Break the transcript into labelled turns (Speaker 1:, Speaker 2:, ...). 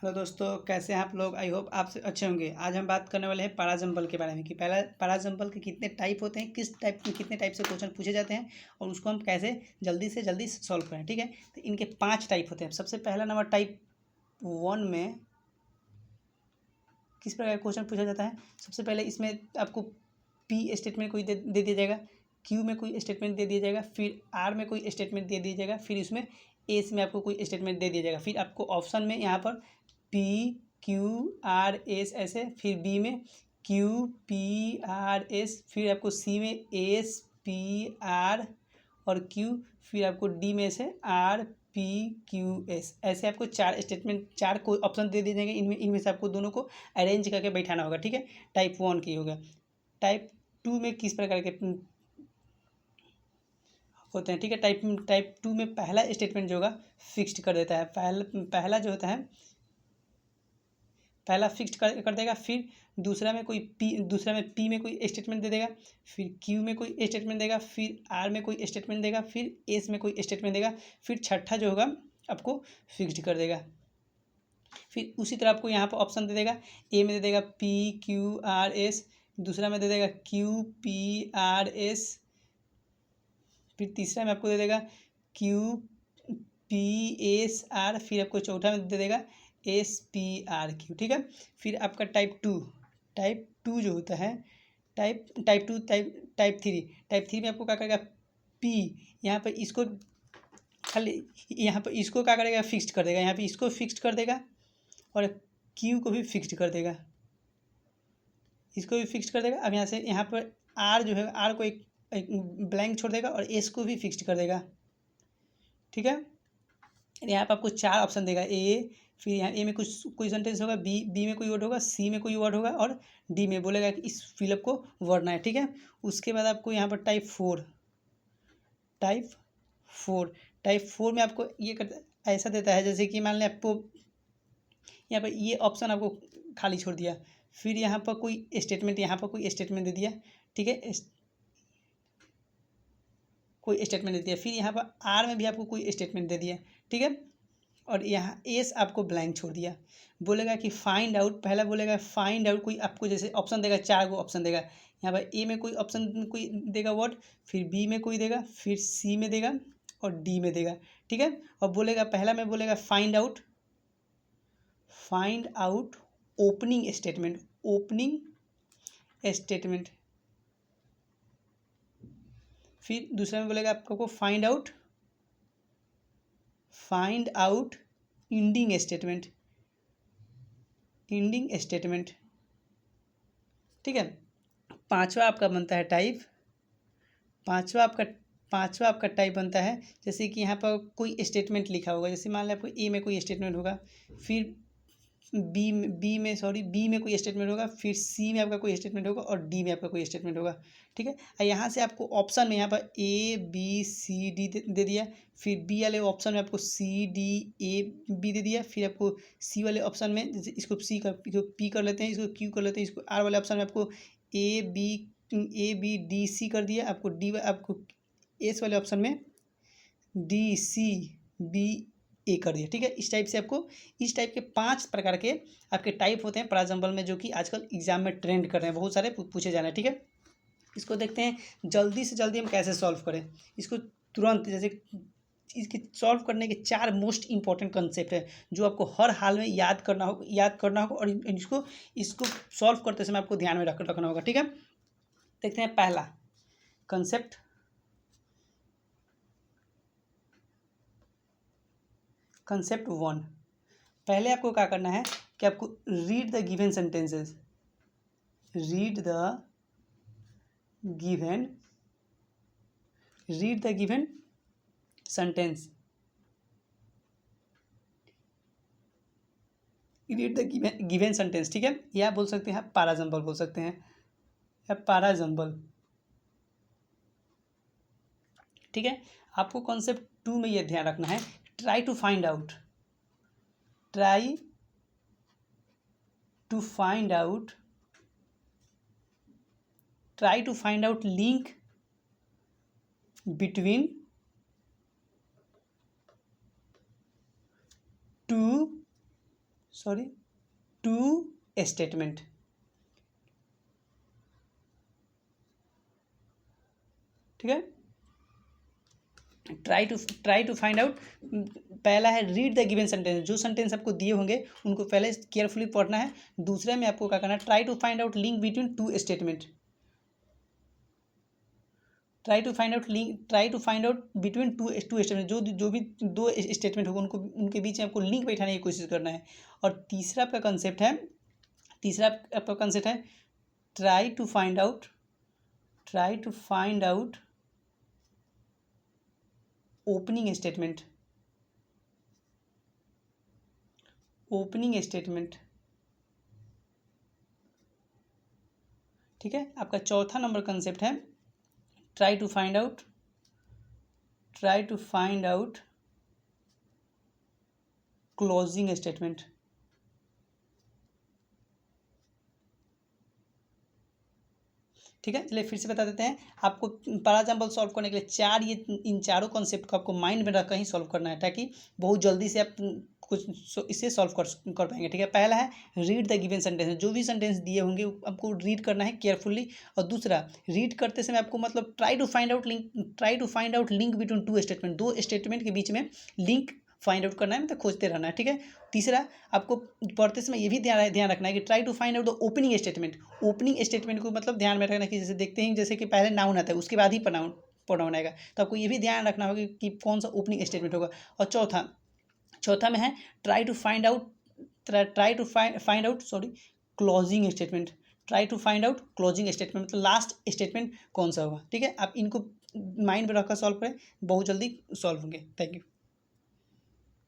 Speaker 1: Hello दोस्तों, कैसे हैं आप लोग। आई होप आप अच्छे होंगे। आज हम बात करने वाले हैं पैराजंबल के बारे में कि पहला पैराजंबल के कितने टाइप होते हैं, कितने टाइप से क्वेश्चन पूछे जाते हैं और उसको हम कैसे जल्दी से जल्दी सॉल्व करें। ठीक है, तो इनके 5 टाइप होते हैं। सबसे पहला नंबर टाइप 1 में किस प्रकार का क्वेश्चन पूछा जाता है। सबसे पहले इसमें आपको पी स्टेटमेंट कोई दे दिया जाएगा, क्यू में कोई स्टेटमेंट दे दिया जाएगा, फिर आर में कोई स्टेटमेंट दे दिया जाएगा, फिर इसमें एस में आपको कोई स्टेटमेंट दे दिया जाएगा। फिर आपको ऑप्शन में यहाँ पर पी क्यू आर एस ऐसे, फिर बी में क्यू पी आर एस, फिर आपको सी में एस पी आर और क्यू, फिर आपको डी में से आर पी क्यू एस, ऐसे आपको 4 स्टेटमेंट 4 को ऑप्शन दे दिए जाएंगे। इनमें से आपको दोनों को अरेंज करके बैठाना होगा। ठीक है, टाइप 1 की होगा। टाइप 2 में किस प्रकार के होते हैं। ठीक है, टाइप 2 में पहला स्टेटमेंट जो होगा फिक्स्ड कर देता है। पहला जो होता है पहला फिक्स्ड कर देगा। फिर दूसरा में पी में कोई स्टेटमेंट दे देगा, फिर क्यू में कोई स्टेटमेंट देगा, फिर आर में कोई स्टेटमेंट देगा, फिर एस में कोई स्टेटमेंट देगा, फिर छठा जो होगा आपको फिक्स्ड कर देगा। फिर उसी तरह आपको यहाँ पर ऑप्शन दे देगा। ए में दे देगा पी क्यू आर एस, दूसरा में दे देगा क्यू पी आर एस, फिर तीसरा में आपको दे देगा क्यू पी एस आर, फिर आपको चौथा में दे देगा एस पी आर क्यू। ठीक है, फिर आपका टाइप टू जो होता है टाइप थ्री में आपको क्या करेगा, पी यहाँ पर इसको खाली यहाँ पर इसको क्या करेगा, फिक्स्ड कर देगा। यहाँ पे इसको फिक्स्ड कर देगा और क्यू को भी फिक्स्ड कर देगा, इसको भी फिक्स्ड कर देगा। अब यहाँ से यहाँ पर आर जो है, आर को एक ब्लैंक छोड़ देगा और एस को भी फिक्स्ड कर देगा। ठीक है, यहाँ पर आपको 4 ऑप्शन देगा। ए, फिर यहाँ ए में कुछ कोई सेंटेंस होगा, बी में कोई वर्ड होगा, सी में कोई वर्ड होगा और डी में बोलेगा कि इस फिलअप को भरना है। ठीक है, उसके बाद आपको यहाँ पर टाइप फोर में आपको ये करता ऐसा देता है, जैसे कि मान लें आपको यहाँ पर ये ऑप्शन आपको खाली छोड़ दिया, फिर यहाँ पर कोई स्टेटमेंट दे दिया। ठीक है, कोई स्टेटमेंट दे दिया, फिर यहाँ पर आर में भी आपको कोई स्टेटमेंट दे दिया। ठीक है, और यहाँ एस आपको ब्लैंक छोड़ दिया। बोलेगा कि फाइंड आउट, पहला बोलेगा फाइंड आउट, कोई आपको जैसे ऑप्शन देगा, 4 गो ऑप्शन देगा। यहाँ पर ए में कोई ऑप्शन कोई देगा वर्ड, फिर बी में कोई देगा, फिर सी में देगा और डी में देगा। ठीक है, और बोलेगा पहला में बोलेगा फाइंड आउट ओपनिंग स्टेटमेंट, फिर दूसरा में बोलेगा आपको फाइंड आउट एंडिंग स्टेटमेंट। ठीक है, पांचवा आपका बनता है टाइप बनता है, जैसे कि यहाँ पर कोई स्टेटमेंट लिखा होगा। जैसे मान लें आपको ए में कोई स्टेटमेंट होगा, फिर बी में कोई स्टेटमेंट होगा, फिर सी में आपका कोई स्टेटमेंट होगा और डी में आपका कोई स्टेटमेंट होगा। ठीक है, और यहाँ से आपको ऑप्शन में यहाँ पर ए बी सी डी दे दिया, फिर बी वाले ऑप्शन में आपको सी डी ए बी दे दिया, फिर आपको सी वाले ऑप्शन में जैसे इसको पी कर लेते हैं, इसको क्यू कर लेते हैं, इसको आर वाले ऑप्शन में आपको ए बी डी सी कर दिया, आपको एस वाले ऑप्शन में डी सी बी ए कर दिया। ठीक है, इस टाइप के 5 प्रकार के आपके टाइप होते हैं पैराजंबल में, जो कि आजकल एग्जाम में ट्रेंड कर रहे हैं, बहुत सारे पूछे जा रहे हैं। ठीक है, इसको देखते हैं जल्दी से जल्दी हम कैसे सॉल्व करें इसको तुरंत। जैसे इसके सॉल्व करने के 4 मोस्ट इंपॉर्टेंट कंसेप्ट है जो आपको हर हाल में याद करना होगा और इसको सॉल्व करते समय आपको ध्यान में रखना होगा। ठीक है, देखते हैं पहला कंसेप्ट, कंसेप्ट 1। पहले आपको क्या करना है कि आपको read the given sentences, read the given sentence, ठीक है, या बोल सकते हैं पैराजंबल बोल सकते हैं, या पैराजंबल। ठीक है, आपको कॉन्सेप्ट 2 में यह ध्यान रखना है, try to find out link between two sorry two statement. ठीक है, ट्राई टू फाइंड आउट। पहला है रीड द गिवन सेंटेंस, जो सेंटेंस आपको दिए होंगे उनको पहले केयरफुली पढ़ना है। दूसरे में आपको क्या करना है, try to find out link between two statement. Try to find out between two statement, जो भी दो स्टेटमेंट होगा उनको उनके बीच में आपको लिंक बैठाने की कोशिश करना है। और तीसरा आपका कंसेप्ट है try to find out opening statement. ठीक है, आपका चौथा नंबर कंसेप्ट है try to find out closing statement. ठीक है, चलिए फिर से बता देते हैं आपको। पर एग्जाम्पल सॉल्व करने के लिए इन चारों कॉन्सेप्ट को आपको माइंड में रखकर ही सॉल्व करना है, ताकि बहुत जल्दी से आप कुछ इसे सॉल्व कर पाएंगे। ठीक है, पहला है रीड द गिवन सेंटेंस, जो भी सेंटेंस दिए होंगे आपको रीड करना है केयरफुली। और दूसरा, रीड करते समय आपको मतलब try to find out link between two statement, दो स्टेटमेंट के बीच में लिंक फाइंड आउट करना है, मतलब खोजते रहना है। ठीक है, तीसरा आपको पढ़ते समय ये भी ध्यान रखना है कि try to find out the opening statement को मतलब ध्यान में रखना कि जैसे देखते हैं जैसे कि पहले नाउन आता है उसके बाद ही प्रोनाउन आएगा, तो आपको ये भी ध्यान रखना होगा कि कौन सा ओपनिंग स्टेटमेंट होगा। और चौथा में है try to find out closing statement. मतलब लास्ट स्टेटमेंट कौन सा होगा। ठीक है, आप इनको माइंड में रखकर सॉल्व करें, बहुत जल्दी सॉल्व होंगे। Thank you.